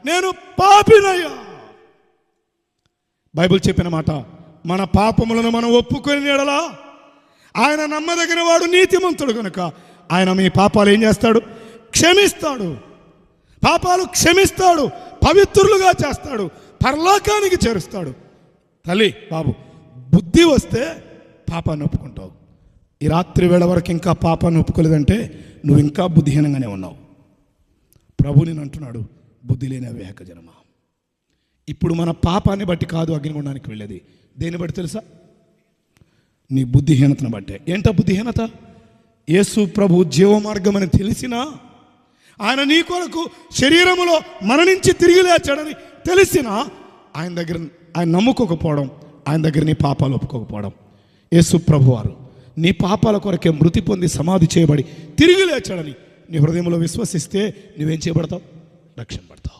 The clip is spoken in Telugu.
నేను పాపినయ్యా. బైబిల్ చెప్పిన మాట, మన పాపములను మనం ఒప్పుకొని ఎడలా ఆయన నమ్మదగిన వాడు, నీతిమంతుడు కనుక ఆయన మీ పాపాలు ఏం చేస్తాడు? క్షమిస్తాడు. పాపాలు క్షమిస్తాడు, పవిత్రులుగా చేస్తాడు, పరలోకానికి చేరుస్తాడు. తల్లి బాబు, బుద్ధి వస్తే పాపాన్ని ఒప్పుకుంటావు. ఈ రాత్రి వేళ వరకు ఇంకా పాపాన్ని ఒప్పుకోలేదంటే నువ్వు ఇంకా బుద్ధిహీనంగానే ఉన్నావు. ప్రభు నేను అంటున్నాడు, బుద్ధి లేని అవివేక జనమా. ఇప్పుడు మన పాపాన్ని బట్టి కాదు అగ్నిగుండానికి వెళ్ళేది, దేన్ని బట్టి తెలుసా? నీ బుద్ధిహీనతను బట్టే. ఏంటో బుద్ధిహీనత? యేసు ప్రభు జీవమార్గం అని తెలిసినా, ఆయన నీ కొరకు శరీరములో మరణించి తిరిగి లేచాడని తెలిసినా ఆయన దగ్గర ఆయన నమ్ముకోకపోవడం, ఆయన దగ్గర నీ పాపాలు ఒప్పుకోకపోవడం. యేసు ప్రభు వారు నీ పాపాల కొరకే మృతి పొంది సమాధి చేయబడి తిరిగి లేచాడని నీ హృదయంలో విశ్వసిస్తే నువ్వేం చేయబడతావు? రక్షణ పడతావు.